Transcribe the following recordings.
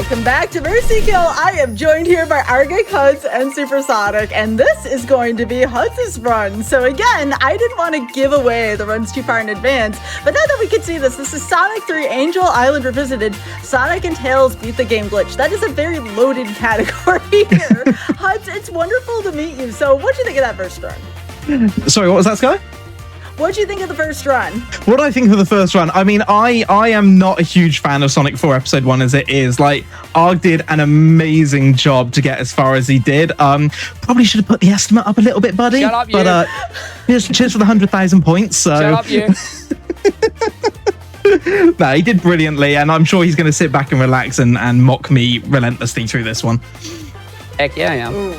Welcome back to Mercy Kill. I am joined here by Argic, Huds, and Supersonic, and this is going to be Huds' run. So again, I didn't want to give away the runs too far in advance, but now that we can see this is Sonic 3 Angel Island Revisited. Sonic and Tails beat the game glitch. That is a very loaded category here. Huds, it's wonderful to meet you. So what'd you think of that first run? Sorry, what was that, Sky? What'd you think of the first run? What do I think of the first run? I mean, I am not a huge fan of Sonic 4 Episode 1 as it is. Like, Arg did an amazing job to get as far as he did. Probably should have put the estimate up a little bit, buddy. Shut up, you. But cheers for the 100,000 points. So. Shut up, you. No, he did brilliantly, and I'm sure he's going to sit back and relax and mock me relentlessly through this one. Heck yeah, I am. Ooh.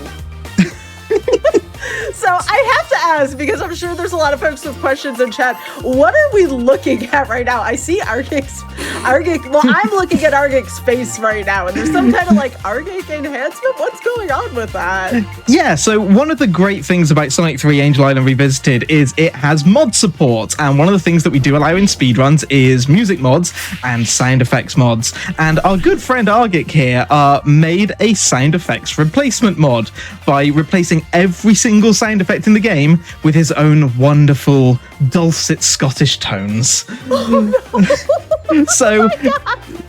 So I have to ask, because I'm sure there's a lot of folks with questions in chat, what are we looking at right now? I see Argic, well, I'm looking at Argic's face right now, and there's some kind of like Argic enhancement. What's going on with that? Yeah, so one of the great things about Sonic 3 Angel Island Revisited is it has mod support, and one of the things that we do allow in speedruns is music mods and sound effects mods. And our good friend Argic here made a sound effects replacement mod by replacing every single sound effect in the game with his own wonderful dulcet Scottish tones. Oh, no. So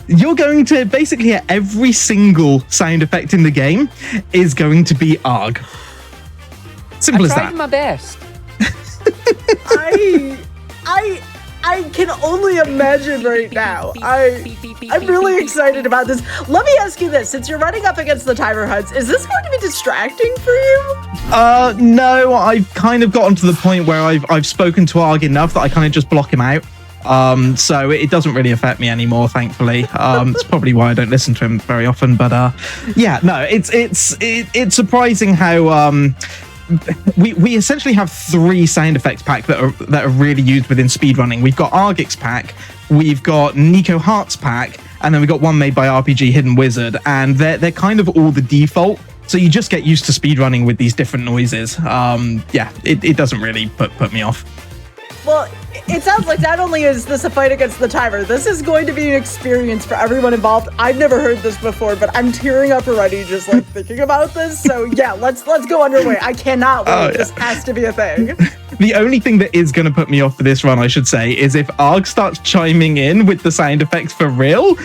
you're going to basically hear every single sound effect in the game is going to be Arg. Simple as I that. tried my best. I can only imagine right now. I'm really excited about this. Let me ask you this: since you're running up against the timer, Huds, is this going to be distracting for you? No, I've kind of gotten to the point where I've spoken to Arg enough that I kind of just block him out. So it doesn't really affect me anymore, thankfully. It's probably why I don't listen to him very often. But yeah, no, it's surprising how we essentially have 3 sound effects pack that are really used within speedrunning. We've got Argic's pack, we've got Nico Hart's pack, and then we've got one made by RPG Hidden Wizard, and they're kind of all the default. So you just get used to speedrunning with these different noises. Yeah, it doesn't really put me off. Well, it sounds like not only is this a fight against the timer, this is going to be an experience for everyone involved. I've never heard this before, but I'm tearing up already just like thinking about this. So yeah, let's go underway. I cannot wait. Oh, yeah. This has to be a thing. The only thing that is going to put me off for this run, I should say, is if Arg starts chiming in with the sound effects for real,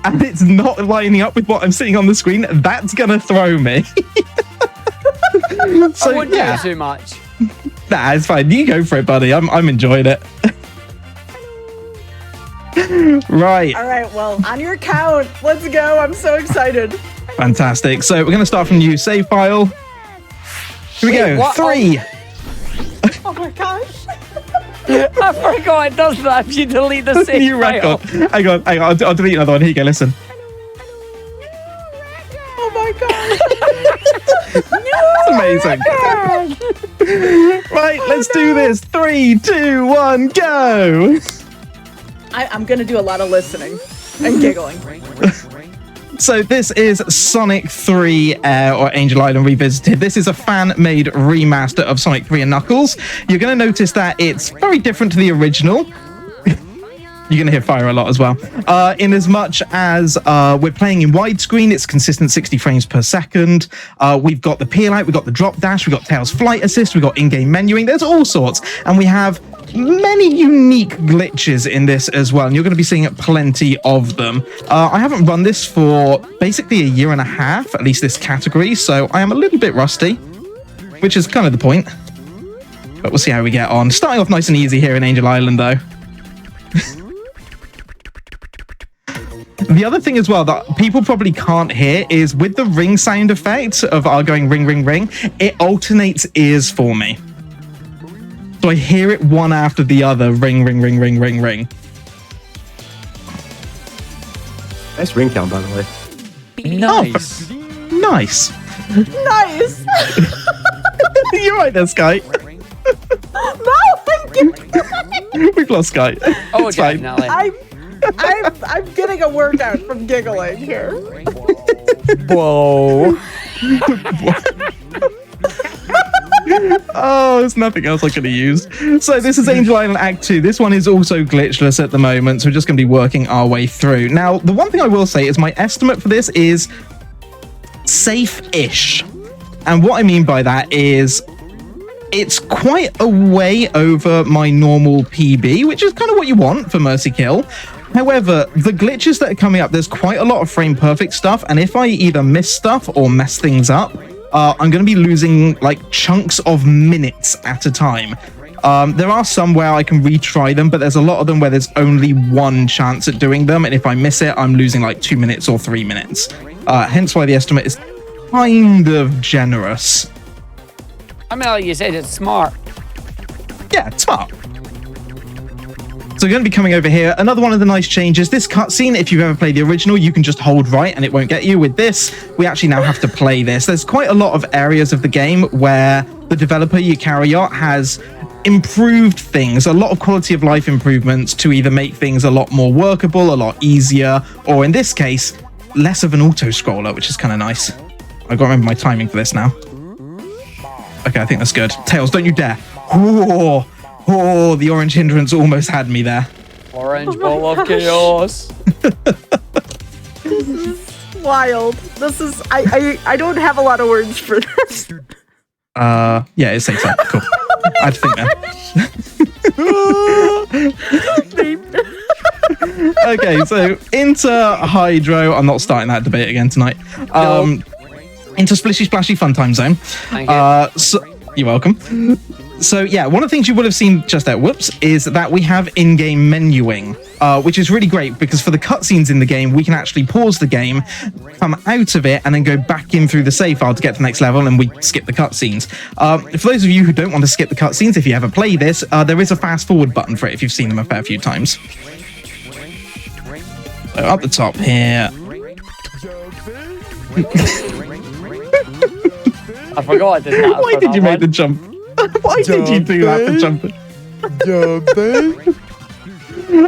and it's not lining up with what I'm seeing on the screen, that's going to throw me. So, I wouldn't do too much. Nah, it's fine. You go for it, buddy. I'm enjoying it. Right. All right, well, on your count, let's go. I'm so excited. Fantastic. So we're going to start from new save file. Here we go. What? 3. Oh my gosh. I forgot it does that if you delete the save New file. record. Hang on. I'll delete another one. Here you go. Listen. Oh my gosh. Amazing. Right, let's do this. 3, 2, 1, go. I'm going to do a lot of listening and giggling. So this is Sonic 3 or Angel Island Revisited. This is a fan-made remaster of Sonic 3 and Knuckles. You're going to notice that it's very different to the original. You're going to hear fire a lot as well. In as much as we're playing in widescreen, it's consistent 60 frames per second. We've got the peel out, we've got the drop dash, we've got Tails flight assist, we've got in-game menuing. There's all sorts. And we have many unique glitches in this as well. And you're going to be seeing plenty of them. I haven't run this for basically a year and a half, at least this category. So I am a little bit rusty, which is kind of the point. But we'll see how we get on. Starting off nice and easy here in Angel Island, though. The other thing as well that people probably can't hear is with the ring sound effect of our going ring, ring, ring, it alternates ears for me. So I hear it one after the other, ring, ring, ring, ring, ring, ring. Nice ring count, by the way. Nice. Oh, nice. Nice. You're right there, Sky. No, I'm giggling. We've lost Sky. Oh, it's fine. definitely. I'm getting a workout from giggling here. Whoa. Oh, there's nothing else I could have used. So this is Angel Island Act 2. This one is also glitchless at the moment, so we're just going to be working our way through. Now, the one thing I will say is my estimate for this is safe-ish. And what I mean by that is it's quite a way over my normal PB, which is kind of what you want for Mercy Kill. However, the glitches that are coming up, there's quite a lot of frame perfect stuff, and if I either miss stuff or mess things up, I'm going to be losing like chunks of minutes at a time. There are some where I can retry them, but there's a lot of them where there's only one chance at doing them, and if I miss it, I'm losing like 2 minutes or 3 minutes. Hence why the estimate is kind of generous. I mean, like you said, it's smart. Yeah, it's smart. So we're going to be coming over here. Another one of the nice changes, this cutscene, if you've ever played the original, you can just hold right and it won't get you. With this, we actually now have to play this. There's quite a lot of areas of the game where the developer, Eukaryote, has improved things, a lot of quality of life improvements to either make things a lot more workable, a lot easier, or in this case, less of an auto-scroller, which is kind of nice. I've got to remember my timing for this now. Okay, I think that's good. Tails, don't you dare. Oh, the orange hindrance almost had me there. Orange ball of chaos. This is wild. This is I don't have a lot of words for this. Yeah, it says that. Cool. I had to think there. Okay, so into Hydro. I'm not starting that debate again tonight. Into Splishy Splashy Fun Time Zone. Thank you. So, you're welcome. So yeah, one of the things you would have seen just there, whoops, is that we have in-game menuing, which is really great because for the cutscenes in the game, we can actually pause the game, come out of it, and then go back in through the save file to get to the next level, and we skip the cutscenes. For those of you who don't want to skip the cutscenes, if you ever play this, there is a fast-forward button for it if you've seen them a fair few times. So up the top here. I forgot I did that. Why did you make the jump? Why did you do that for jumping?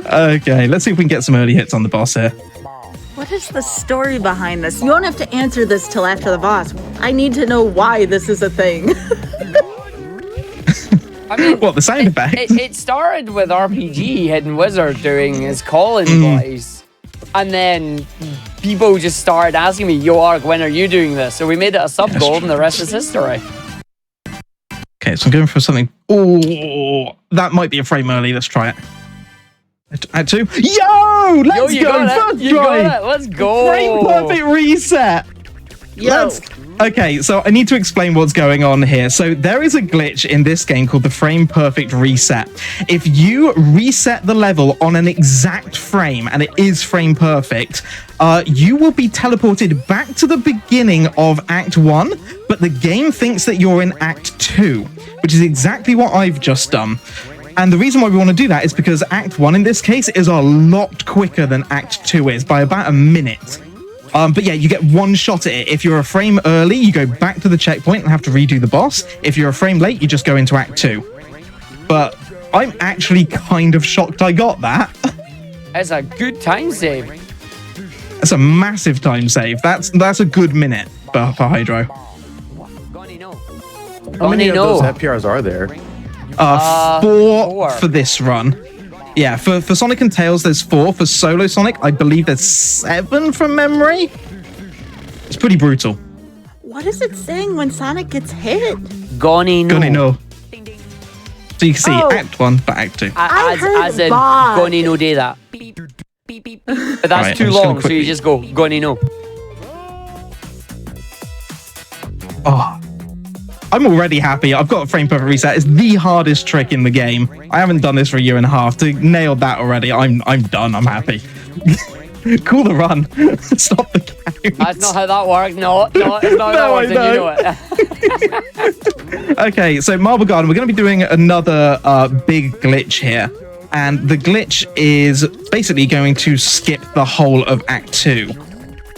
Okay, let's see if we can get some early hits on the boss here. What is the story behind this? You don't have to answer this till after the boss. I need to know why this is a thing. I mean, what, the sound effect? It started with RPG Hidden Wizard doing his calling voice. And then people just started asking me, yo, Ark, when are you doing this? So we made it a sub-goal and the rest is history. Okay, so I'm going for something. Oh, that might be a frame early. Let's try it. Add 2. Yo, let's you go. got it. You got it. Let's go. Frame perfect reset. Yo. Okay, so I need to explain what's going on here. So there is a glitch in this game called the frame perfect reset. If you reset the level on an exact frame, and it is frame perfect, you will be teleported back to the beginning of Act 1, but the game thinks that you're in Act 2, which is exactly what I've just done. And the reason why we want to do that is because Act 1 in this case is a lot quicker than Act 2 is, by about a minute. But yeah, you get one shot at it. If you're a frame early, you go back to the checkpoint and have to redo the boss. If you're a frame late, you just go into Act 2. But I'm actually kind of shocked I got that. It's a good time save. That's a massive time save. That's a good minute for Hydro. How many of those FPRs are there? 4 for this run. Yeah, for Sonic and Tails, there's 4. For Solo Sonic, I believe there's 7 from memory. It's pretty brutal. What is it saying when Sonic gets hit? Goni no. So you can see Act 1, but Act 2. As in, Goni no de that. But that's right, too long, so you just go, Goni no. Oh, I'm already happy. I've got a frame perfect reset. It's the hardest trick in the game. I haven't done this for a year and a half. To nail that already, I'm done. I'm happy. Cool the run. Stop the count. That's not how that works. No, it's not how that works, and you know it. Okay, so Marble Garden, we're going to be doing another big glitch here. And the glitch is basically going to skip the whole of Act 2.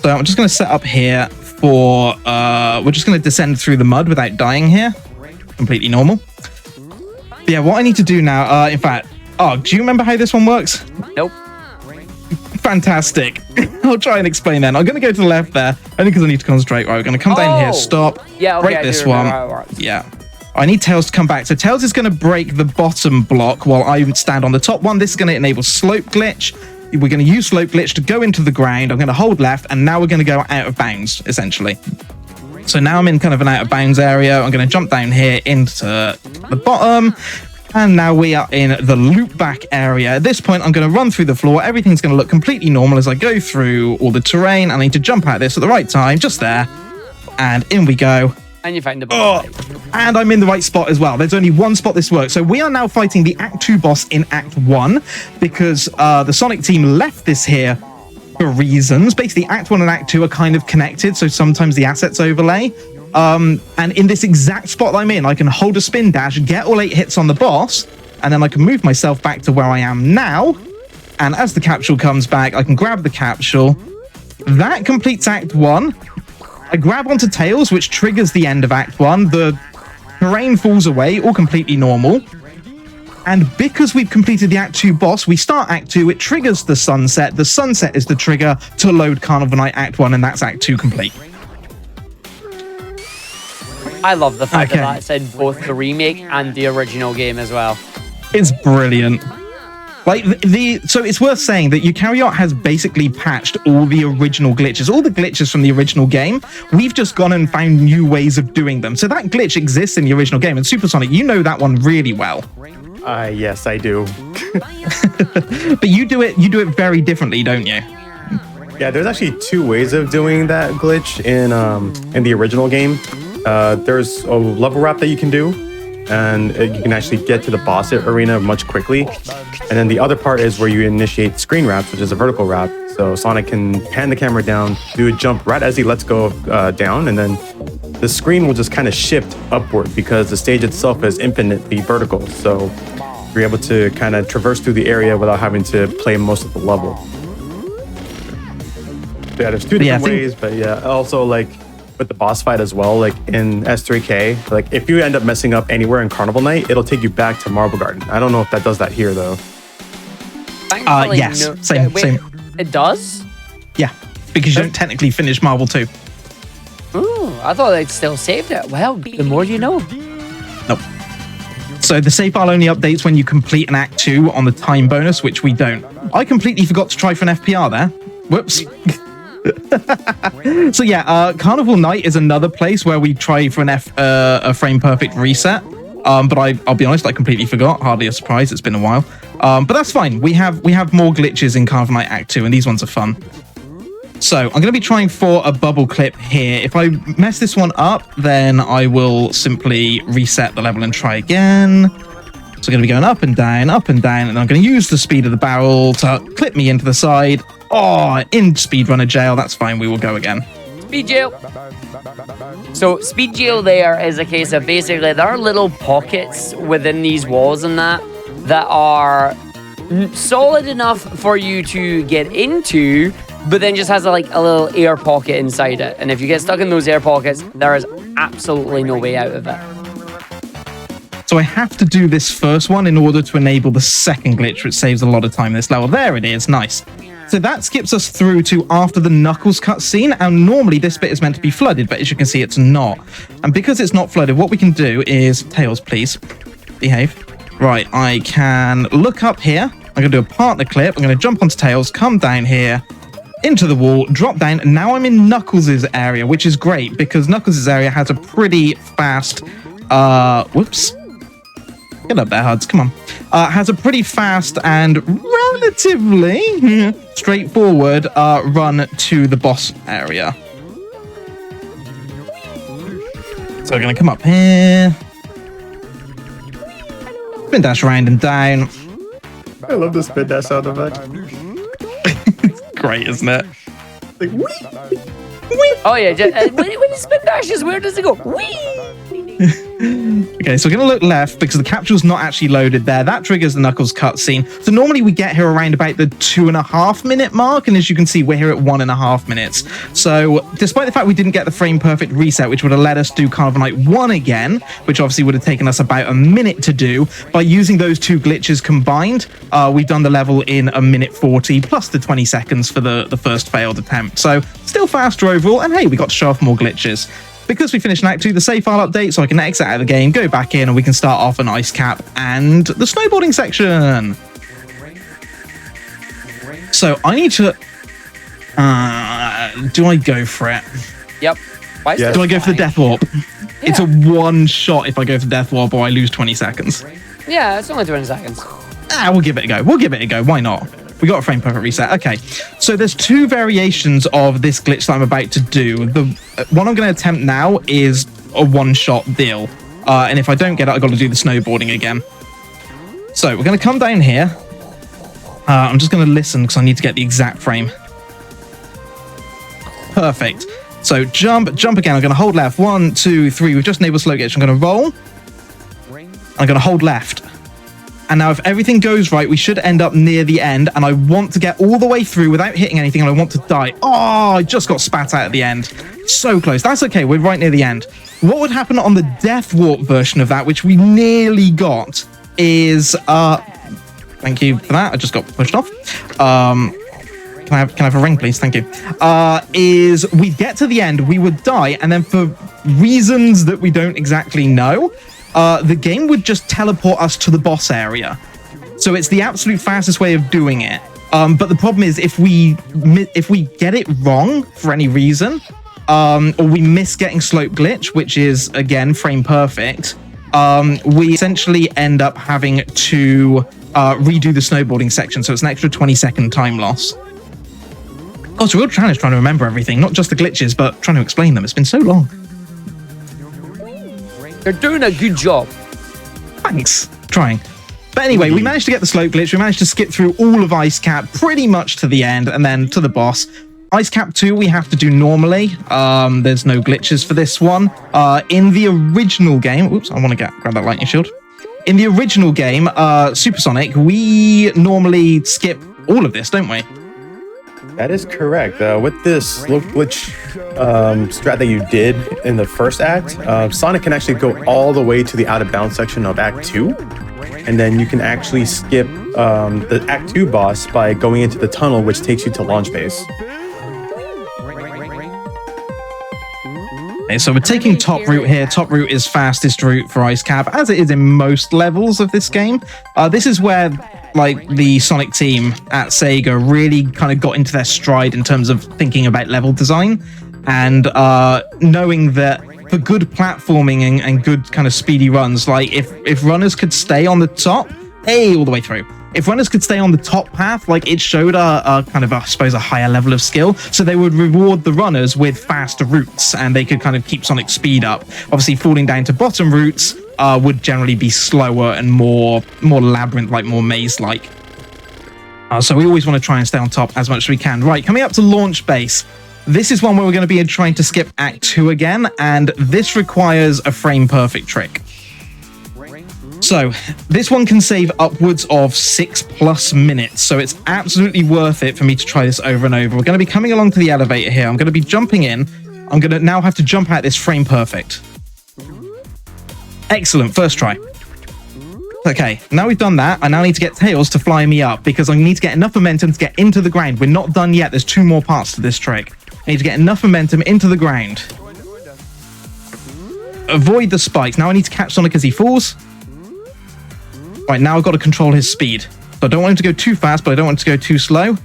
So I'm just going to set up here for, we're just going to descend through the mud without dying here. Completely normal. But yeah, what I need to do now, in fact, do you remember how this one works? Nope. Fantastic. I'll try and explain then. I'm going to go to the left there, only because I need to concentrate. Right, we're going to come down here, stop, yeah, okay, break this one. Yeah. I need Tails to come back. So Tails is going to break the bottom block while I stand on the top one. This is going to enable slope glitch. We're going to use slope glitch to go into the ground. I'm going to hold left, and now we're going to go out of bounds, essentially. So now I'm in kind of an out of bounds area. I'm going to jump down here into the bottom. And now we are in the loop back area. At this point, I'm going to run through the floor. Everything's going to look completely normal as I go through all the terrain. I need to jump out of this at the right time, just there. And in we go. And you find the boss. And I'm in the right spot as well. There's only one spot this works. So we are now fighting the Act 2 boss in Act 1 because the Sonic team left this here for reasons. Basically, Act 1 and Act 2 are kind of connected, so sometimes the assets overlay. And in this exact spot I'm in, I can hold a spin dash, get all 8 hits on the boss, and then I can move myself back to where I am now. And as the capsule comes back, I can grab the capsule. That completes Act 1. I grab onto Tails, which triggers the end of Act 1. The terrain falls away, all completely normal. And because we've completed the Act 2 boss, we start Act 2, it triggers the sunset. The sunset is the trigger to load Carnival Night Act 1, and that's Act 2 complete. I love the fact that that's in both the remake and the original game as well. It's brilliant. Like so it's worth saying that Eukaryote has basically patched all the original glitches, all the glitches from the original game. We've just gone and found new ways of doing them. So that glitch exists in the original game. And Supersonic, you know that one really well. Yes, I do. But you do it very differently, don't you? Yeah, there's actually 2 ways of doing that glitch in the original game. There's a level wrap that you can do, and you can actually get to the boss arena much quickly. And then the other part is where you initiate screen wraps, which is a vertical wrap. So Sonic can pan the camera down, do a jump right as he lets go down, and then the screen will just kind of shift upward because the stage itself is infinitely vertical. So you're able to kind of traverse through the area without having to play most of the level. So yeah, there's 2 different ways, but yeah, also like with the boss fight as well, like in S3K, like if you end up messing up anywhere in Carnival Night, it'll take you back to Marble Garden. I don't know if that does that here though. Yes, no, same. It does? Yeah, because you don't technically finish Marble 2. Ooh, I thought they'd still saved it. Well, the more you know. Nope. So the save file only updates when you complete an Act 2 on the time bonus, which we don't. I completely forgot to try for an FPR there. Whoops. So yeah, Carnival Night is another place where we try for a frame perfect reset. But I'll be honest, I completely forgot. Hardly a surprise. It's been a while. But that's fine. We have more glitches in Carnival Night Act 2, and these ones are fun. So I'm going to be trying for a bubble clip here. If I mess this one up, then I will simply reset the level and try again. So I'm going to be going up and down, and I'm going to use the speed of the barrel to clip me into the side. Oh, in Speedrunner jail. That's fine. We will go again. Speed jail. So speed jail there is a case of basically there are little pockets within these walls and that are solid enough for you to get into, but then just has a little air pocket inside it. And if you get stuck in those air pockets, there is absolutely no way out of it. So I have to do this first one in order to enable the second glitch, which saves a lot of time in this level. There it is. Nice. So that skips us through to after the Knuckles cutscene, and normally this bit is meant to be flooded, but as you can see, it's not. And because it's not flooded, what we can do is... Tails, please. Behave. Right, I can look up here. I'm going to do a partner clip. I'm going to jump onto Tails, come down here, into the wall, drop down, and now I'm in Knuckles' area, which is great, because Knuckles' area has a pretty fast... Whoops. Get up there, Huds. Come on. Has a pretty fast and relatively straightforward run to the boss area. So we're going to come up here. Spin dash around and down. I love the spin dash sound effect. Great, isn't it? Like, whee! Oh yeah, when you spin dashes, where does it go? Whee! Okay, so we're going to look left because the capsule's not actually loaded there. That triggers the Knuckles cutscene. So normally we get here around about the 2.5 minute mark, and as you can see, we're here at 1.5 minutes. So despite the fact we didn't get the frame perfect reset, which would have let us do Carnival Night 1 again, which obviously would have taken us about a minute to do, by using those 2 glitches combined, we've done the level in 1:40 plus the 20 seconds for the first failed attempt. So still faster overall, and hey, we got to show off more glitches. because we finished in Act 2, the save file update, so I can exit out of the game, go back in, and we can start off an ice cap and the snowboarding section. So I need to... do I go for it? Yep. Yes. Do I go for the death warp? Yeah. It's a one shot if I go for death warp or I lose 20 seconds. Yeah, it's only 20 seconds. We'll give it a go. We'll give it a go. Why not? We got a frame perfect reset. Okay. So there's two variations of this glitch that I'm about to do. The one I'm going to attempt now is a one-shot deal. And if I don't get it, I've got to do the snowboarding again. So we're going to come down here. I'm just going to listen because I need to get the exact frame. Perfect. So jump again. I'm going to hold left. 1, 2, 3. We've just enabled slow glitch. I'm going to roll. I'm going to hold left. And now if everything goes right, we should end up near the end. And I want to get all the way through without hitting anything. And I want to die. Oh, I just got spat out at the end. So close. That's okay. We're right near the end. What would happen on the death warp version of that, which we nearly got, is... thank you for that. I just got pushed off. Can I have a ring, please? Thank you. Is we get to the end, we would die, and then for reasons that we don't exactly know, the game would just teleport us to the boss area. So it's the absolute fastest way of doing it. But the problem is if we get it wrong for any reason, or we miss getting slope glitch, which is again frame perfect, we essentially end up having to redo the snowboarding section. So it's an extra 20-second time loss. Oh, it's a real challenge trying to remember everything, not just the glitches, but trying to explain them. It's been so long. You're doing a good job. Thanks. Trying. But anyway, we managed to get the slope glitch. We managed to skip through all of Ice Cap pretty much to the end and then to the boss. Ice Cap 2 we have to do normally. There's no glitches for this one. In the original game... Oops, I want to grab that lightning shield. In the original game, Supersonic, we normally skip all of this, don't we? That is correct. With this slope glitch strat that you did in the first act, Sonic can actually go all the way to the out of bounds section of Act 2. And then you can actually skip the Act 2 boss by going into the tunnel, which takes you to launch base. Okay, so we're taking top route here. Top route is fastest route for Ice Cap, as it is in most levels of this game. This is where like the Sonic team at Sega really kind of got into their stride in terms of thinking about level design and knowing that for good platforming and good kind of speedy runs, like if runners could stay on the top, all the way through. If runners could stay on the top path, like it showed a kind of, I suppose, a higher level of skill. So they would reward the runners with faster routes and they could kind of keep Sonic's speed up. Obviously, falling down to bottom routes would generally be slower and more labyrinth-like, more maze-like. So we always want to try and stay on top as much as we can. Right, coming up to launch base. This is one where we're going to be trying to skip Act 2 again, and this requires a frame-perfect trick. So, this one can save upwards of 6+ minutes, so it's absolutely worth it for me to try this over and over. We're going to be coming along to the elevator here. I'm going to be jumping in. I'm going to now have to jump out this frame perfect. Excellent, first try. Okay, now we've done that, I now need to get Tails to fly me up, because I need to get enough momentum to get into the ground. We're not done yet, there's 2 more parts to this trick. I need to get enough momentum into the ground. Avoid the spikes. Now I need to catch Sonic as he falls. Right, now I've got to control his speed. So I don't want him to go too fast, but I don't want him to go too slow.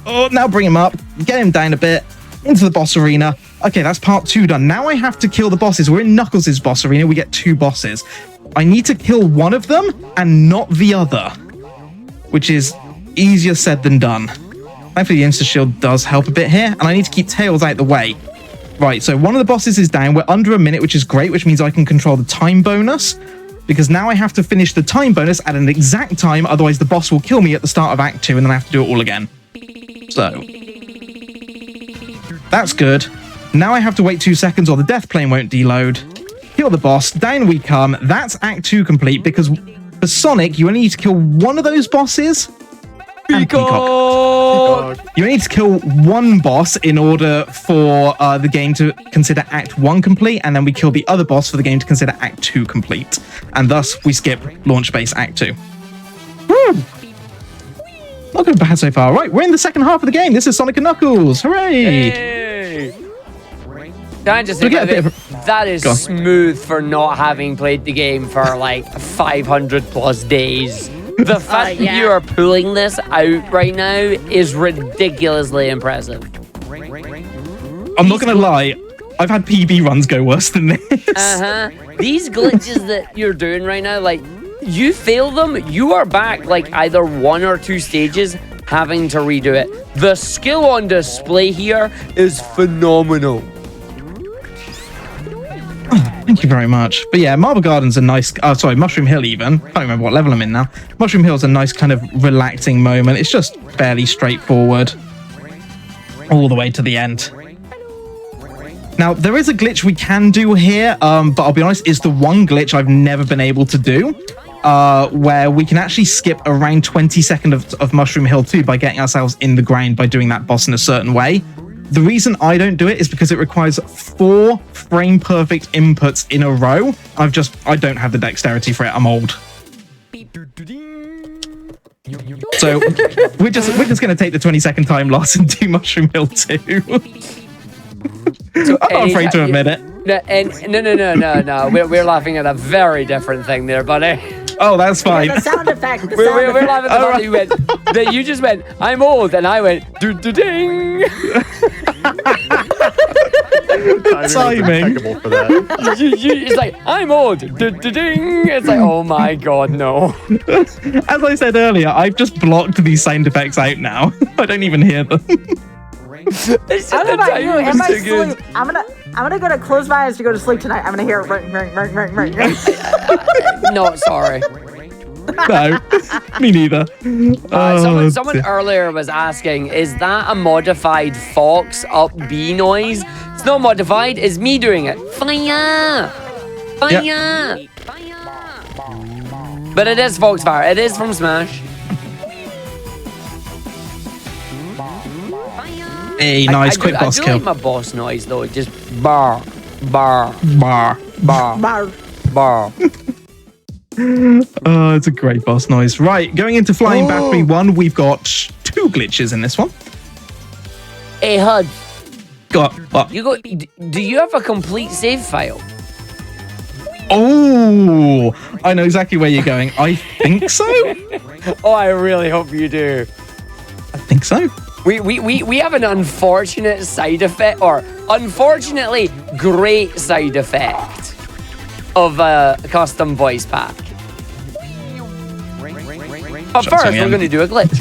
Oh, now bring him up. Get him down a bit. Into the boss arena. Okay, that's part 2 done. Now I have to kill the bosses. We're in Knuckles' boss arena. We get 2 bosses. I need to kill one of them and not the other, which is easier said than done. Thankfully, the insta-shield does help a bit here, and I need to keep Tails out the way. Right, so one of the bosses is down. We're under a minute, which is great, which means I can control the time bonus, because now I have to finish the time bonus at an exact time, otherwise the boss will kill me at the start of Act 2, and then I have to do it all again. So, that's good. Now I have to wait 2 seconds or the death plane won't deload. Kill the boss, down we come. That's Act 2 complete, because for Sonic, you only need to kill one of those bosses. And Peacock. You only need to kill one boss in order for the game to consider Act 1 complete, and then we kill the other boss for the game to consider Act 2 complete. And thus, we skip Launch Base Act 2. Woo! Not going bad so far. Right, we're in the second half of the game. This is Sonic and Knuckles. Hooray! Hey! Can I just So we get a bit of That is Go on. smooth for not having played the game for like 500 plus days. The fact that you are pulling this out right now is ridiculously impressive. I'm not gonna lie, I've had PB runs go worse than this. These glitches that you're doing right now, like, you fail them, you are back like either 1 or 2 stages having to redo it. The skill on display here is phenomenal. Thank you very much. But yeah, Marble Garden's a nice, Mushroom Hill even. I can't remember what level I'm in now. Mushroom Hill's a nice kind of relaxing moment. It's just fairly straightforward all the way to the end. Now, there is a glitch we can do here, but I'll be honest, it's the one glitch I've never been able to do, where we can actually skip around 20 seconds of Mushroom Hill 2 by getting ourselves in the ground by doing that boss in a certain way. The reason I don't do it is because it requires 4 frame-perfect inputs in a row. I don't have the dexterity for it. I'm old. So we're just going to take the 20-second time loss and do Mushroom Hill 2. I'm not afraid to admit it. No. We're laughing at a very different thing there, buddy. Oh, that's fine. The sound effect. We're laughing at the fact that you went, that you just went, I'm old, and I went, ding. Timing. Impeccable for that. It's like, I'm old, ding. It's like, oh my god, no. As I said earlier, I've just blocked these sound effects out now. I don't even hear them. It's I don't know about you. timing Am was I too good. sleep? I'm gonna go to close my eyes to go to sleep tonight. I'm gonna hear it ring. No, sorry. No, me neither. Someone earlier was asking, is that a modified Fox up B noise? It's not modified, it's me doing it. Fire! But it is Foxfire, it is from Smash. Hey, nice, quick boss I do kill. like my boss noise though, just bar. Bar. Oh, it's a great boss noise. Right, going into Flying Battery 1, we've got 2 glitches in this one. Hey, Hud, What? do you have a complete save file? Oh, I know exactly where you're going. I think so. Oh, I really hope you do. I think so. We have an unfortunate side effect, or unfortunately great side effect of a custom voice pack. But first, we're going to do a glitch.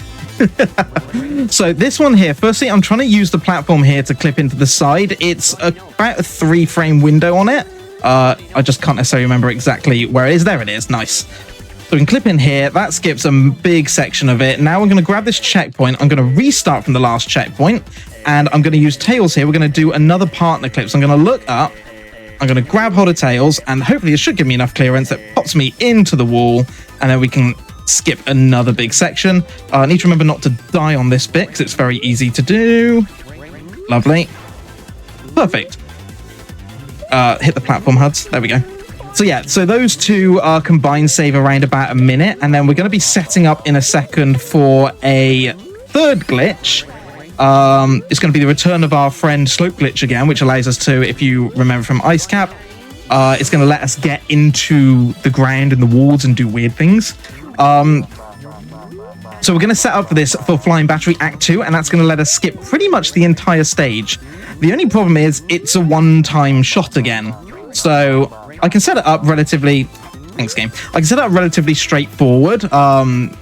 So this one here, firstly, I'm trying to use the platform here to clip into the side. It's about a 3-frame window on it. I just can't necessarily remember exactly where it is. There it is. Nice. So we can clip in here. That skips a big section of it. Now we're going to grab this checkpoint. I'm going to restart from the last checkpoint, and I'm going to use Tails here. We're going to do another partner clip. So I'm going to look up. I'm going to grab hold of Tails, and hopefully it should give me enough clearance that pops me into the wall, and then we can skip another big section. I need to remember not to die on this bit because it's very easy to do. Lovely. Perfect. Hit the platform HUDs. There we go. So yeah, so those 2 combined save around about a minute, and then we're going to be setting up in a second for a 3rd glitch. It's going to be the return of our friend Slope Glitch again, which allows us to, if you remember from Ice Cap, it's going to let us get into the ground and the walls and do weird things. So we're going to set up for this for Flying Battery Act 2, and that's going to let us skip pretty much the entire stage. The only problem is it's a one-time shot again. So I can set it up relatively... Thanks, game. I can set it up relatively straightforward, and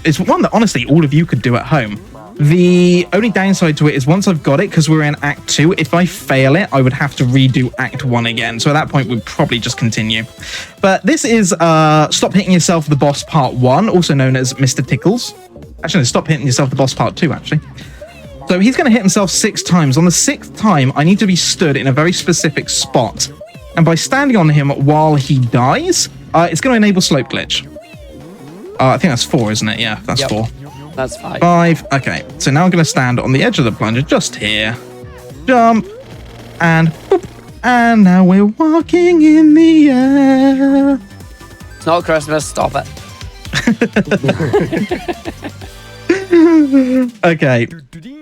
it's one that, honestly, all of you could do at home. The only downside to it is once I've got it, because we're in Act 2, if I fail it, I would have to redo Act 1 again. So at that point, we'd probably just continue. But this is Stop Hitting Yourself the Boss Part 1, also known as Mr. Tickles. Actually, no, Stop Hitting Yourself the Boss Part 2, actually. So he's going to hit himself 6 times. On the 6th time, I need to be stood in a very specific spot. And by standing on him while he dies, it's going to enable Slope Glitch. I think that's 4, isn't it? Yeah, that's 4. That's 5. 5. Okay, so now I'm going to stand on the edge of the plunger, just here. Jump. And boop. And now we're walking in the air. It's not Christmas. Stop it. Okay.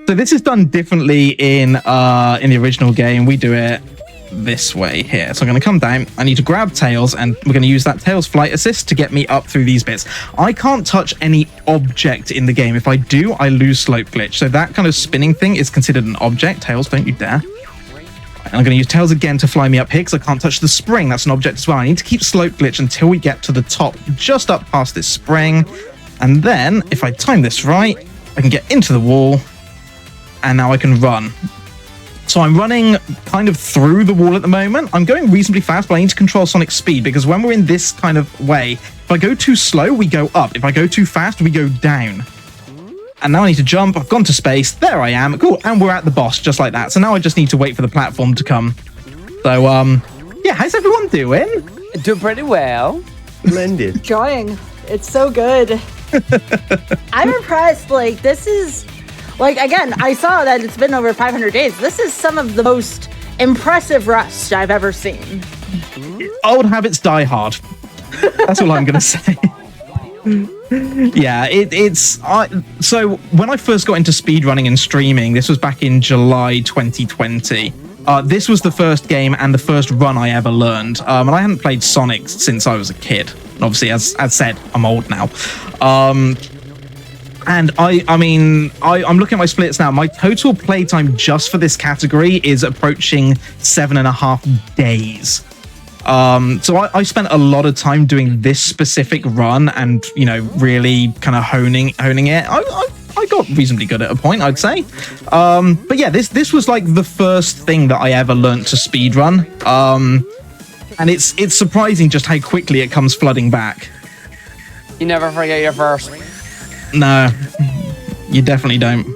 So this is done differently in the original game. We do it this way here. So I'm going to come down. I need to grab Tails, and we're going to use that Tails flight assist to get me up through these bits. I can't touch any object in the game. If I do, I lose slope glitch. So that kind of spinning thing is considered an object. Tails, don't you dare. And I'm going to use Tails again to fly me up here because I can't touch the spring. That's an object as well. I need to keep slope glitch until we get to the top, just up past this spring. And then, if I time this right, I can get into the wall, and now I can run. So I'm running kind of through the wall at the moment. I'm going reasonably fast, but I need to control Sonic speed, because when we're in this kind of way, if I go too slow, we go up. If I go too fast, we go down. And now I need to jump. I've gone to space. There I am. Cool. And we're at the boss, just like that. So now I just need to wait for the platform to come. So, yeah, how's everyone doing? Doing pretty well. Splendid. Enjoying. It's so good. I'm impressed. Like, this is, like, again, I saw that it's been over 500 days. This is some of the most impressive Rust I've ever seen. Old habits die hard. That's all I'm going to say. Yeah, so when I first got into speedrunning and streaming, this was back in July 2020. This was the first game and the first run I ever learned. And I hadn't played Sonic since I was a kid. And obviously, as said, I'm old now. And I'm looking at my splits now. My total playtime just for this category is approaching 7.5 days. So I spent a lot of time doing this specific run and, you know, really kind of honing it. I got reasonably good at a point, I'd say. But yeah, this was like the first thing that I ever learned to speedrun. And it's surprising just how quickly it comes flooding back. You never forget your first. No, you definitely don't.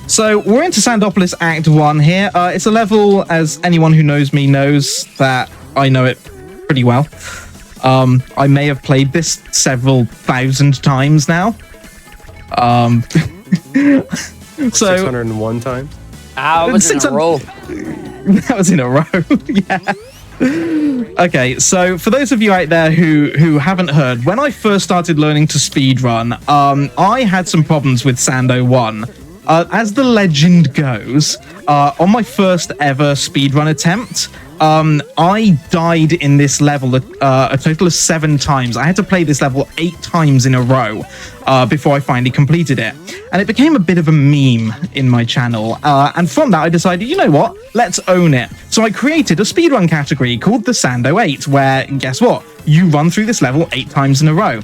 So we're into Sandopolis Act 1 here. It's a level, as anyone who knows me knows, that I know it pretty well. I may have played this several thousand times now. So 601 times. I was in a row. That was in a row. Yeah. Okay, so for those of you out there who haven't heard, when I first started learning to speedrun, I had some problems with Sando 1. As the legend goes, on my first ever speedrun attempt, I died in this level a total of 7 times. I had to play this level 8 times in a row before I finally completed it. And it became a bit of a meme in my channel. And from that, I decided, you know what? Let's own it. So I created a speedrun category called the Sando 8, where, guess what? You run through this level 8 times in a row.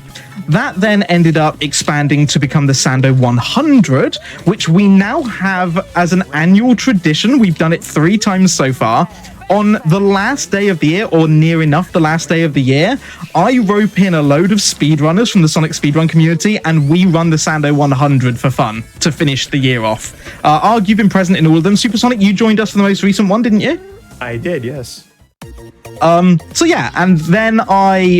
That then ended up expanding to become the Sando 100, which we now have as an annual tradition. We've done it 3 times so far. On the last day of the year, or near enough the last day of the year, I rope in a load of speedrunners from the Sonic speedrun community, and we run the Sando 100 for fun to finish the year off. Arg, you've been present in all of them. Supersonic, you joined us for the most recent one, didn't you? I did, yes. So yeah, and then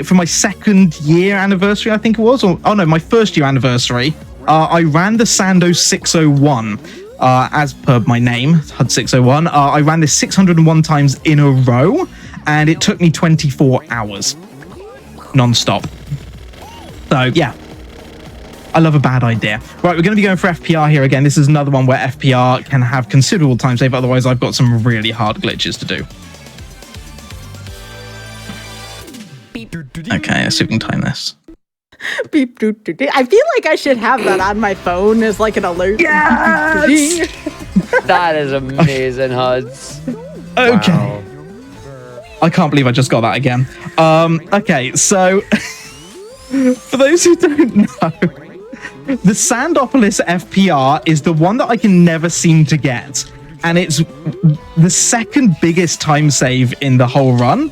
for my second year anniversary, I think it was, my first year anniversary, I ran the Sando 601. As per my name, HUD 601, I ran this 601 times in a row, and it took me 24 hours non-stop. So yeah, I love a bad idea. Right, we're going to be going for FPR here again. This is another one where FPR can have considerable time save, otherwise I've got some really hard glitches to do. Okay, let's see if we can time this. Beep doot doot. I feel like I should have that on my phone as like an alert. Yes! That is amazing, Huds. Okay. Wow. I can't believe I just got that again. Okay, so for those who don't know, the Sandopolis FPR is the one that I can never seem to get. And it's the second biggest time save in the whole run.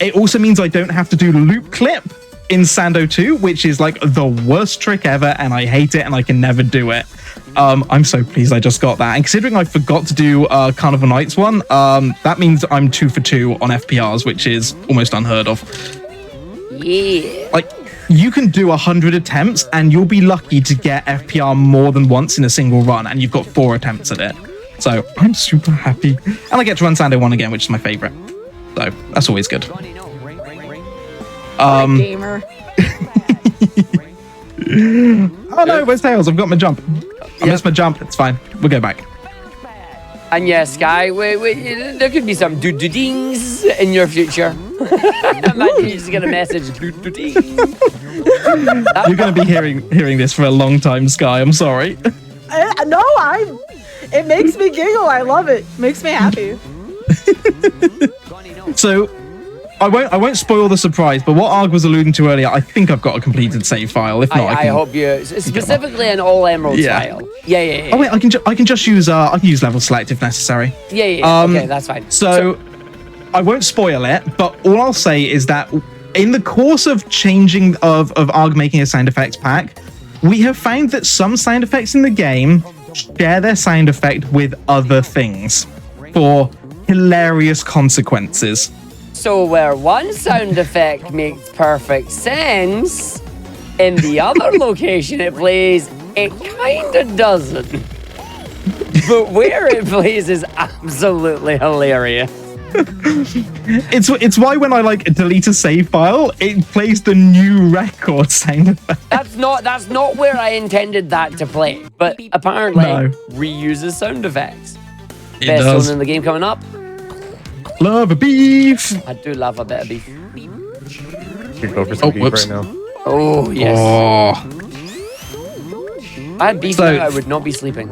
It also means I don't have to do loop clip in Sando 2, which is like the worst trick ever, and I hate it, and I can never do it. I'm so pleased I just got that. And considering I forgot to do Carnival Nights one, that means I'm 2 for 2 on FPRs, which is almost unheard of. Yeah. Like, you can do 100 attempts, and you'll be lucky to get FPR more than once in a single run, and you've got 4 attempts at it. So I'm super happy. And I get to run Sando 1 again, which is my favorite. So that's always good. Gamer. Oh no, where's Tails? I've got my jump. I missed my jump. It's fine. We'll go back. And yes, Sky, there could be some doo-doo-dings in your future. Imagine you just get a message, doo-doo-ding. You're going to be hearing this for a long time, Sky. I'm sorry. No, it makes me giggle. I love it. Makes me happy. So, I won't spoil the surprise, but what Arg was alluding to earlier, I think I've got a completed save file. If not, I hope you specifically an all emerald file. Yeah. Oh wait, I can just use level select if necessary. Yeah. Okay, that's fine. So I won't spoil it, but all I'll say is that in the course of changing of Arg making a sound effects pack, we have found that some sound effects in the game share their sound effect with other things for hilarious consequences. So where one sound effect makes perfect sense, in the other location it plays, it kind of doesn't. But where it plays is absolutely hilarious. It's why when I delete a save file, it plays the new record sound effect. That's not where I intended that to play. But apparently, reuses sound effects. It Best does. zone in the game coming up. Love a beef. I do love a bit of beef. You could go for some beef whoops. right now. Oh yes. Oh. I had beef now, I would not be sleeping.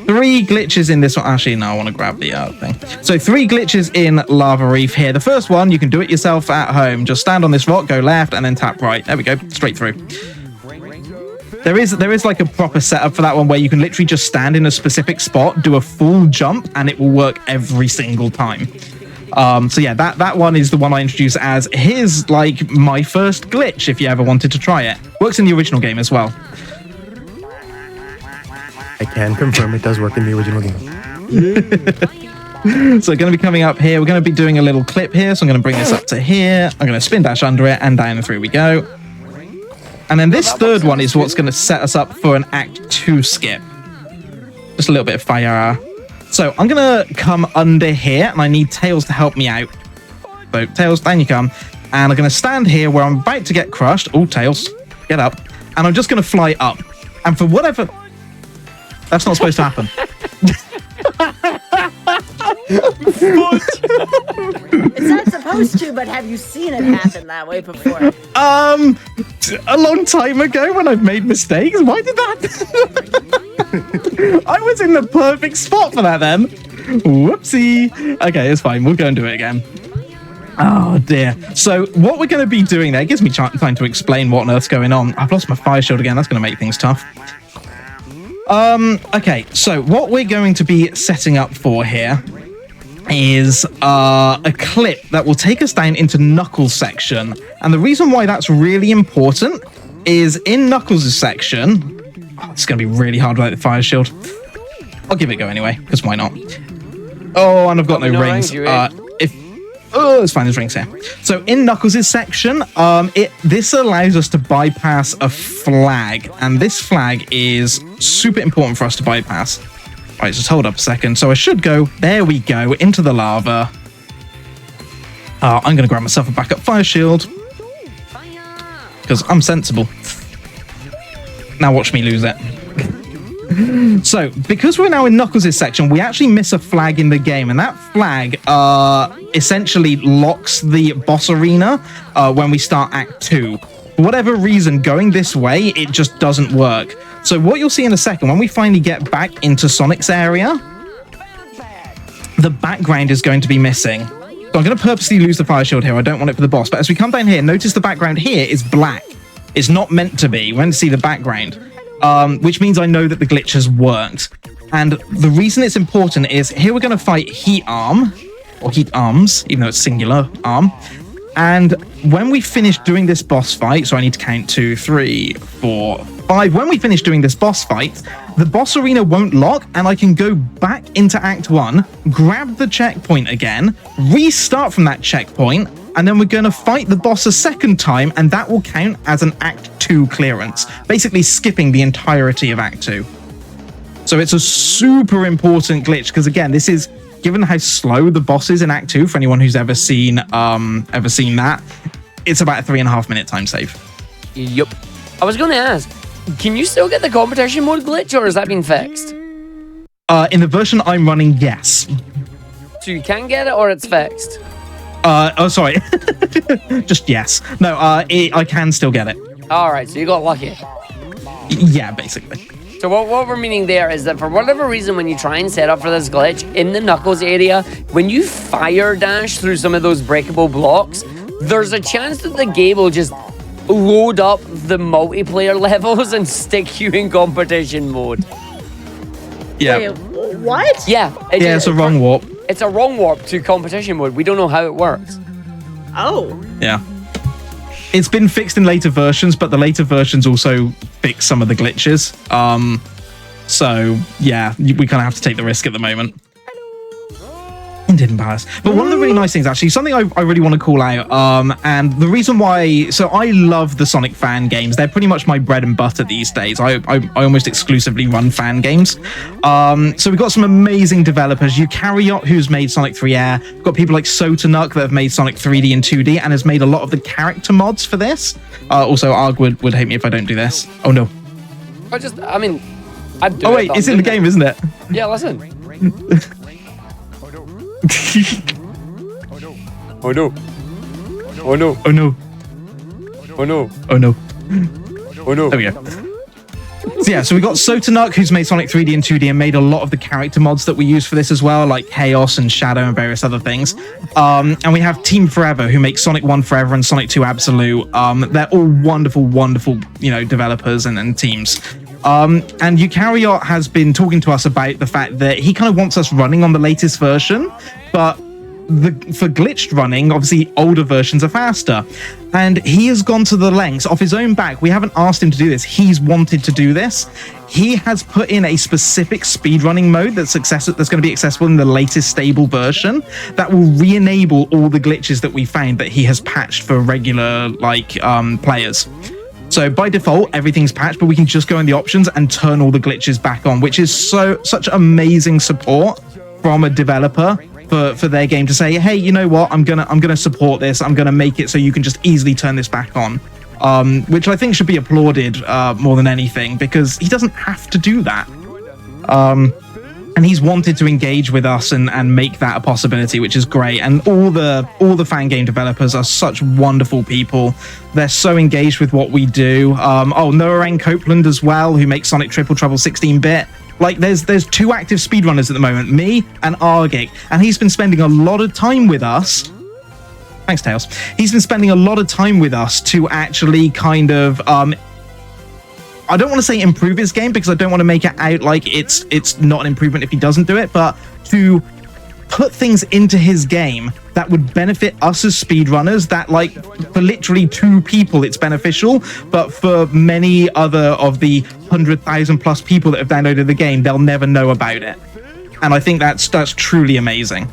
3 glitches in this one. Actually, no, I want to grab the thing. So 3 glitches in Lava Reef here. The first one, you can do it yourself at home. Just stand on this rock, go left, and then tap right. There we go, straight through. There is like a proper setup for that one where you can literally just stand in a specific spot, do a full jump, and it will work every single time. So yeah, that one is the one I introduced as here's like my first glitch if you ever wanted to try it. Works in the original game as well. I can confirm it does work in the original game. So going to be coming up here. We're going to be doing a little clip here. So I'm going to bring this up to here. I'm going to spin dash under it and down and through we go. And then this third one is what's going to set us up for an Act 2 skip. Just a little bit of fire. So I'm going to come under here and I need Tails to help me out. So Tails, down you come. And I'm going to stand here where I'm about to get crushed. Oh, Tails, get up. And I'm just going to fly up. And for whatever... That's not supposed to happen. It's not supposed to, but have you seen it happen that way before? A long time ago when I've made mistakes. Why did that? I was in the perfect spot for that then. Whoopsie. Okay, it's fine. We'll go and do it again. Oh dear. So what we're going to be doing there, it gives me time to explain what on earth's going on. I've lost my fire shield again. That's going to make things tough. Okay, so what we're going to be setting up for here is a clip that will take us down into Knuckles' section. And the reason why that's really important is in Knuckles' section... Oh, it's going to be really hard without the fire shield. I'll give it a go anyway, because why not? Oh, and I've got no rings. Let's find those rings here. So in Knuckles' section, this allows us to bypass a flag, and this flag is super important for us to bypass. All right, just hold up a second. So I should go, there we go, into the lava. I'm going to grab myself a backup fire shield, because I'm sensible. Now watch me lose it. So, because we're now in Knuckles' section, we actually miss a flag in the game, and that flag essentially locks the boss arena when we start Act 2. For whatever reason, going this way, it just doesn't work. So what you'll see in a second, when we finally get back into Sonic's area, the background is going to be missing. So I'm going to purposely lose the fire shield here. I don't want it for the boss. But as we come down here, notice the background here is black. It's not meant to be. We're meant to see the background. Which means I know that the glitch has worked. And the reason it's important is here we're going to fight Heat Arm, or Heat Arms, even though it's singular arm. And when we finish doing this boss fight, so I need to count 2, 3, 4, 5. When we finish doing this boss fight, the boss arena won't lock, and I can go back into Act 1, grab the checkpoint again, restart from that checkpoint, and then we're going to fight the boss a second time, and that will count as an Act 2 clearance, basically skipping the entirety of Act 2. So it's a super important glitch, because again, this is, given how slow the boss is in Act 2, for anyone who's ever seen that, it's about a 3.5 minute time save. Yup. I was going to ask, can you still get the competition mode glitch, or has that been fixed? In the version I'm running, yes. So you can get it, or it's fixed? Oh, sorry. Just yes. No, I can still get it. All right, so you got lucky. Yeah, basically. So what we're meaning there is that for whatever reason, when you try and set up for this glitch in the Knuckles area, when you fire dash through some of those breakable blocks, there's a chance that the game will just load up the multiplayer levels and stick you in competition mode. Yeah. Wait, what? Yeah. It's a wrong warp. It's a wrong warp to competition mode. We don't know how it works. Oh. Yeah. It's been fixed in later versions, but the later versions also fix some of the glitches. So yeah, we kind of have to take the risk at the moment. Didn't pass. But one of the really nice things, actually, something I really want to call out, and the reason why, so I love the Sonic fan games. They're pretty much my bread and butter these days. I almost exclusively run fan games. So we've got some amazing developers. Eukaryote, who's made Sonic 3 Air. We've got people like Sotanuk that have made Sonic 3D and 2D and has made a lot of the character mods for this. Also, Arg would hate me if I don't do this. Oh no. I'd do Oh wait, it's in the game, isn't it? Yeah, listen. Oh no. Oh no. Oh no. Oh no. Oh no. Oh no. There we go. So yeah, so we got Sotanuk, who's made Sonic 3D and 2D and made a lot of the character mods that we use for this as well, like Chaos and Shadow and various other things. And we have Team Forever, who makes Sonic 1 Forever and Sonic 2 Absolute. They're all wonderful, wonderful, developers and teams. And Eukaryote has been talking to us about the fact that he kind of wants us running on the latest version, but for glitched running, obviously older versions are faster. And he has gone to the lengths off his own back. We haven't asked him to do this. He's wanted to do this. He has put in a specific speedrunning mode that's going to be accessible in the latest stable version that will re-enable all the glitches that we found that he has patched for regular players. So by default, everything's patched, but we can just go in the options and turn all the glitches back on, which is such amazing support from a developer for their game to say, hey, you know what? I'm gonna support this. I'm gonna make it so you can just easily turn this back on, which I think should be applauded more than anything, because he doesn't have to do that. And he's wanted to engage with us and make that a possibility, which is great. And all the fan game developers are such wonderful people. They're so engaged with what we do. Noah Copeland as well, who makes Sonic Triple Trouble 16-bit. Like, there's two active speedrunners at the moment, me and Argic, and he's been spending a lot of time with us. Thanks, Tails. He's been spending a lot of time with us to actually kind of I don't want to say improve his game, because I don't want to make it out like it's not an improvement if he doesn't do it, but to put things into his game that would benefit us as speedrunners, that for literally 2 people it's beneficial, but for many other of the 100,000 plus people that have downloaded the game, they'll never know about it. And I think that's truly amazing.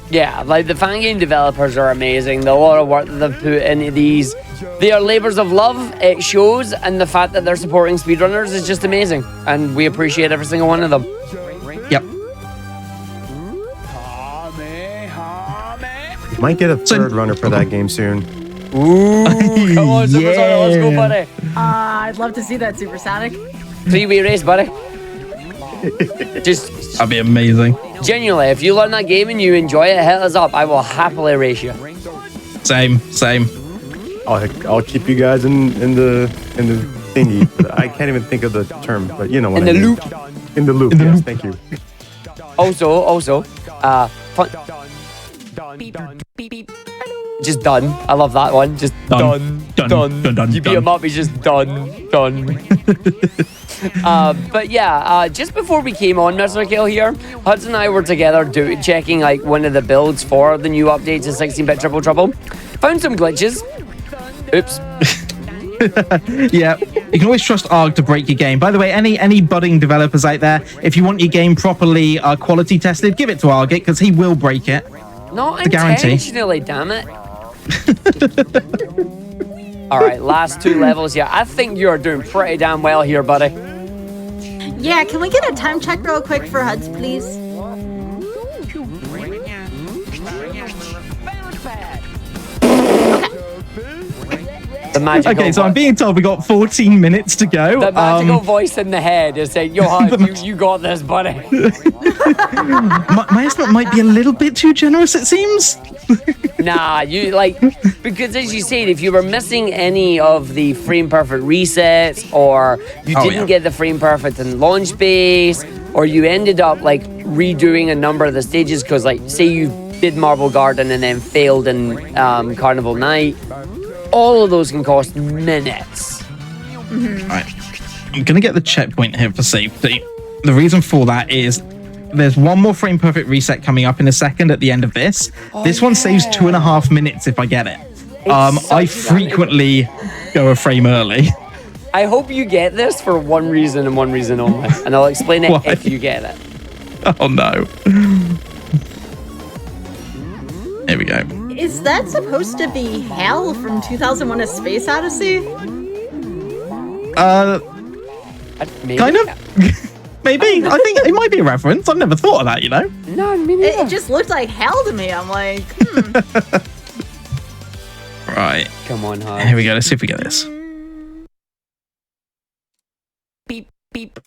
Yeah, the fan game developers are amazing. The lot of work that they've put into these, they are labors of love. It shows, and the fact that they're supporting speedrunners is just amazing, and we appreciate every single one of them. Yep. Might get a third runner for that game soon. Ooh, come on, Supersonic, let's go, buddy. I'd love to see that, Supersonic. 3-way race, buddy. Just That'd be amazing. Genuinely, if you learn that game and you enjoy it, hit us up. I will happily race you. Same. I'll keep you guys in the thingy. I can't even think of the term, but you know what I mean. Loop. In the loop. Yes, thank you. Also, fun. Just done. I love that one. Just done. You beat him up, he's just done. But yeah, just before we came on, Mr. Kill here, Hudson and I were together checking one of the builds for the new update to 16-bit Triple Trouble. Found some glitches. Oops. Yeah, you can always trust Arg to break your game. By the way, any budding developers out there, if you want your game properly quality tested, give it to Arg, because he will break it. Not guarantee. intentionally, damn it. Alright, last 2 levels. Yeah, I think you're doing pretty damn well here, buddy. Yeah, can we get a time check real quick for Huds, please? The magical Okay, so I'm voice. being told we got 14 minutes to go. The magical voice in the head is saying, "Yo, Hutz, you got this, buddy." My estimate might be a little bit too generous, it seems. Nah, because as you said, if you were missing any of the frame perfect resets, or you didn't get the frame perfect in launch base, or you ended up like redoing a number of the stages because, like, say you did Marble Garden and then failed in Carnival Night, all of those can cost minutes. Right. I'm going to get the checkpoint here for safety. The reason for that is there's one more frame perfect reset coming up in a second at the end of this. This one saves 2.5 minutes if I get it. I frequently go a frame early. I hope you get this for one reason and one reason only, and I'll explain it if you get it. Oh no. Here we go. Is that supposed to be Hal from 2001: A Space Odyssey? Maybe? Kind of. Maybe. I think it might be a reference. I've never thought of that, you know? No, me neither. It just looked like Hal to me. I'm like, Right. Come on, Hutz. Here we go. Let's see if we get this. Beep, beep.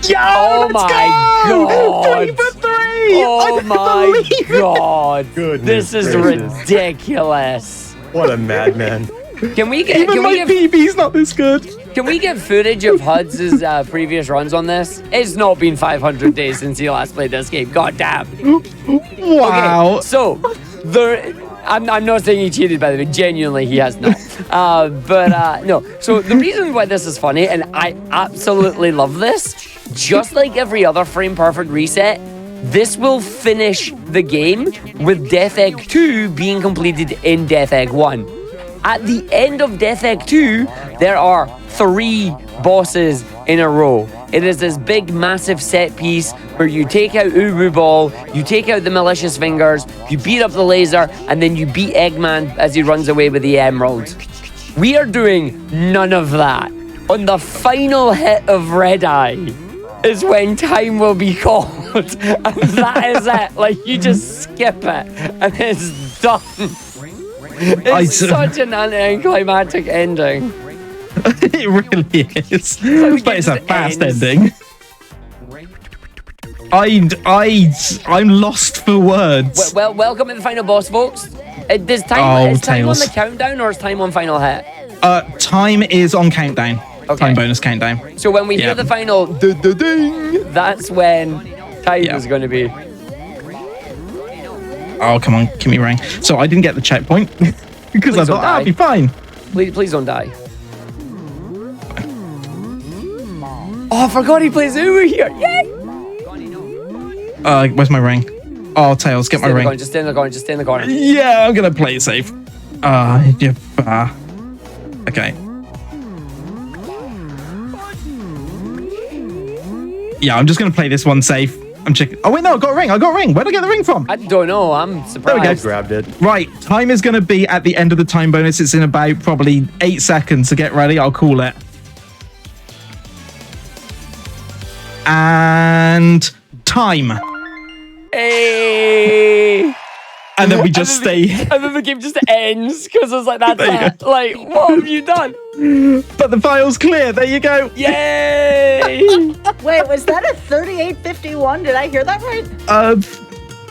Yo, Oh let's my go! God. 3 for 3! Oh I my believe it. God. Goodness This is gracious. ridiculous. What a madman. Can we get Even my PB's not this good. Can we get footage of Hudz's previous runs on this? It's not been 500 days since he last played this game. God damn. Wow. So, I'm not saying he cheated, by the way. Genuinely, he has not. No. So, the reason why this is funny, and I absolutely love this, just like every other frame perfect reset, this will finish the game with Death Egg 2 being completed in Death Egg 1. At the end of Death Egg 2, there are 3 bosses in a row. It is this big, massive set piece where you take out Ubu Ball, you take out the malicious fingers, you beat up the laser, and then you beat Eggman as he runs away with the emerald. We are doing none of that. On the final hit of Red Eye is when time will be called. And that is it. Like, you just skip it, and it's done. It's such an anticlimactic ending. It really is. we But it's a just fast ends. ending. I'm lost for words. Well, welcome to the final boss, folks. Is time on Tails. the countdown, or is time on final hit? Time is on countdown. Okay. Time bonus countdown. So when we Yeah. hear the final ding, that's when time Yeah. is going to be. Oh, come on. Give me ring. So I didn't get the checkpoint because I Please don't thought, die. I'll be fine. Please don't die. Oh, I forgot he plays over here. Yay! Where's my ring? Oh, Tails, get my ring. Just stay in the corner. Just stay in the corner. Yeah, I'm going to play it safe. Okay. Yeah, I'm just going to play this one safe. I'm checking. Oh, wait, no, I got a ring. Where'd I get the ring from? I don't know. I'm surprised. There I we go. grabbed it. Right, time is going to be at the end of the time bonus. It's in about probably 8 seconds, so get ready. I'll call it. And time. Hey! And then we just stay. And then the game just ends because it's like, that's There you it. Like, what have you done? But the file's clear. There you go. Yay! wait, was that a 3851? Did I hear that right?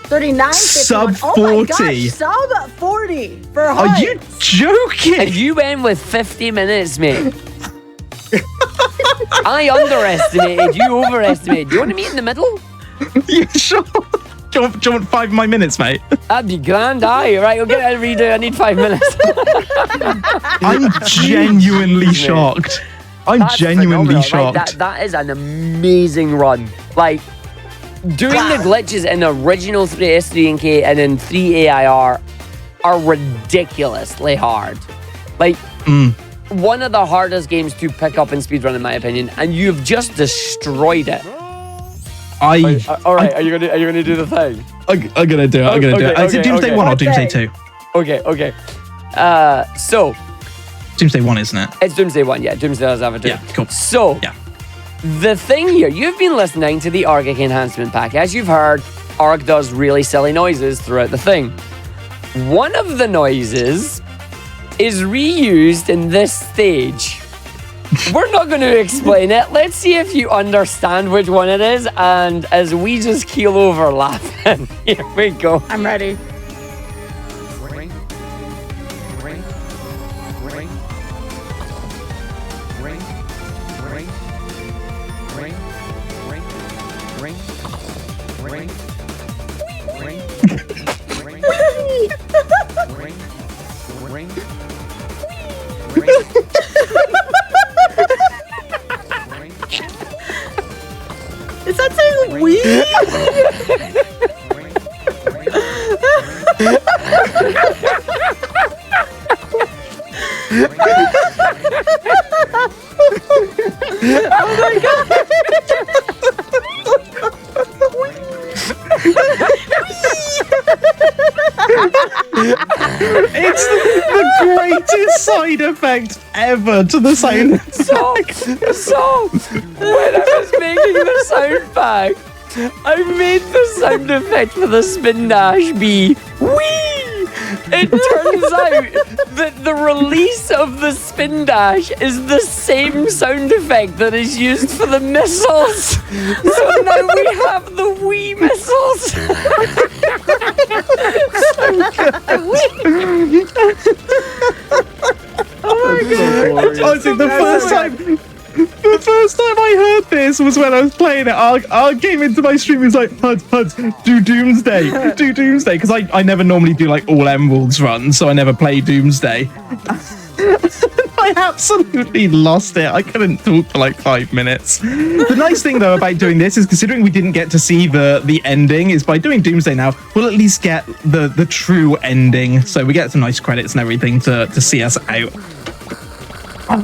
3951. Sub Oh my 40. gosh, sub 40 for Are Hutz. you joking? And you went with 50 minutes, mate. I underestimated, you overestimated. Do you want to meet in the middle? Yeah, sure. Do you want 5 of my minutes, mate? That'd be grand, aye. Right, we'll get a redo. I need 5 minutes. I'm genuinely shocked. I'm That's genuinely phenomenal. Like, shocked. that is an amazing run. Like, doing the glitches in original 3S3NK and in 3AIR are ridiculously hard. Like, one of the hardest games to pick up in speedrun, in my opinion, and you've just destroyed it. All right, are you gonna do the thing? I'm gonna do it. I'm gonna do it. Is it Doomsday 1 or Doomsday 2? Okay. So Doomsday 1, isn't it? it's Doomsday 1. Yeah, Doomsday does have a 2. Yeah, cool. So Yeah. the thing here, you've been listening to the Arctic Enhancement Pack. As you've heard, Arc does really silly noises throughout the thing. One of the noises is reused in this stage. We're not going to explain it. Let's see if you understand which one it is. And as we just keel over laughing, here we go. I'm ready. Is that saying we? Oh my god! It's the greatest side effect ever to the sound. So, when I was making the sound pack, I made the sound effect for the spin dash be wee. It turns out that the release of the spin dash is the same sound effect that is used for the missiles. So now we have the wee missiles. Honestly, the first time I heard this was when I was playing it. I came into my stream, he was like, Huds, do Doomsday, because I never normally do like all Emeralds runs, so I never play Doomsday. I absolutely lost it. I couldn't talk for like 5 minutes. The nice thing though about doing this is, considering we didn't get to see the ending, is by doing Doomsday now, we'll at least get the true ending. So we get some nice credits and everything to see us out. A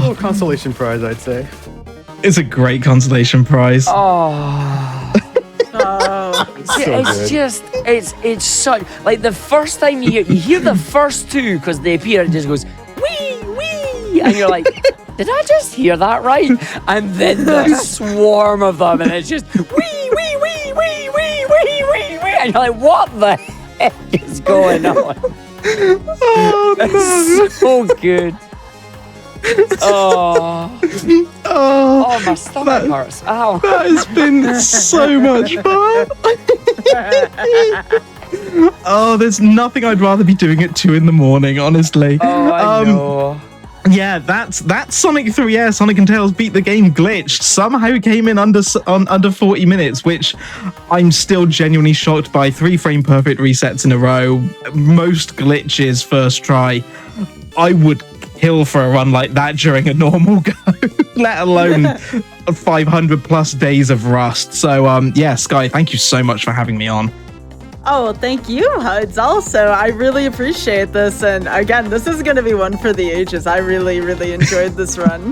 little consolation prize, I'd say. It's a great consolation prize. Oh. It's such, like the first time you hear the first two because they appear, it just goes wee wee, and you're like, did I just hear that right? And then the swarm of them, and it's just wee wee wee wee wee wee wee wee, and you're like, what the heck is going on? Oh, no. It's so good. Oh, my stomach hurts. Ow. That has been so much fun. Oh, there's nothing I'd rather be doing at 2 in the morning, honestly. Oh, I know. Yeah, that's Sonic 3 Air, Sonic and Tails Beat the Game glitched. Somehow came in under 40 minutes, which I'm still genuinely shocked by. 3 frame perfect resets in a row. Most glitches first try. I would kill for a run like that during a normal go, let alone 500 plus days of Rust. So yeah, Sky, thank you so much for having me on. Oh, thank you, Huds. Also, I really appreciate this. And again, this is going to be one for the ages. I really, really enjoyed this run.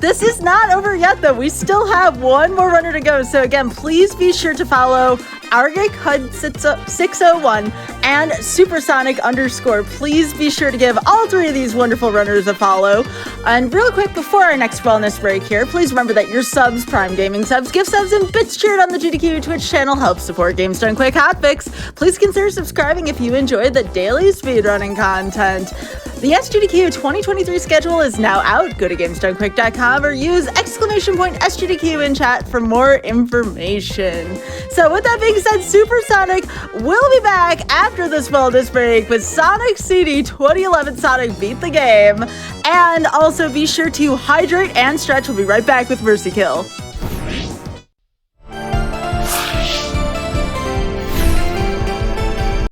This is not over yet, though. We still have one more runner to go. So again, please be sure to follow RGHUD601 and Supersonic _. Please be sure to give all 3 of these wonderful runners a follow. And real quick, before our next wellness break here, please remember that your subs, Prime Gaming subs, gift subs, and bits cheered on the GDQ Twitch channel help support Games Done Quick Hotfix. Please consider subscribing if you enjoyed the daily speedrunning content. The SGDQ 2023 schedule is now out. Go to GamesDoneQuick.com or use !SGDQ in chat for more information. So with that being said, Supersonic will be back after this wellness break with Sonic CD 2011 Sonic Beat the Game. And also be sure to hydrate and stretch. We'll be right back with Mercy Kill.